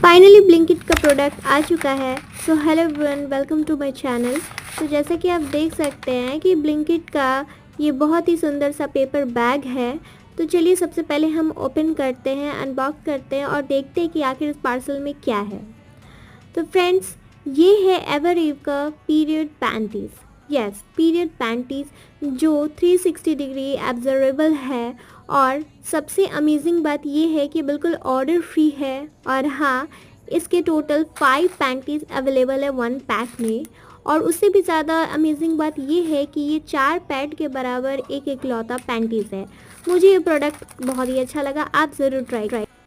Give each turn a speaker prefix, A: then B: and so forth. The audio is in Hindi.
A: फाइनली ब्लिंकिट का प्रोडक्ट आ चुका है। So hello everyone, welcome to my channel. तो जैसा कि आप देख सकते हैं कि ब्लिंकिट का ये बहुत ही सुंदर सा पेपर बैग है। तो चलिए सबसे पहले हम ओपन करते हैं, अनबॉक्स करते हैं और देखते हैं कि आखिर इस पार्सल में क्या है। तो फ्रेंड्स, ये है एवरईव का period panties. Yes, period panties जो 360 डिग्री एब्जॉर्बेबल है। और सबसे अमेजिंग बात ये है कि बिल्कुल ऑर्डर फ्री है। और हाँ, इसके टोटल 5 पैंटीज़ अवेलेबल है 1 पैक में। और उससे भी ज़्यादा अमेजिंग बात ये है कि ये 4 पैड के बराबर एक इकलौता पैंटीज़ है। मुझे ये प्रोडक्ट बहुत ही अच्छा लगा, आप ज़रूर ट्राई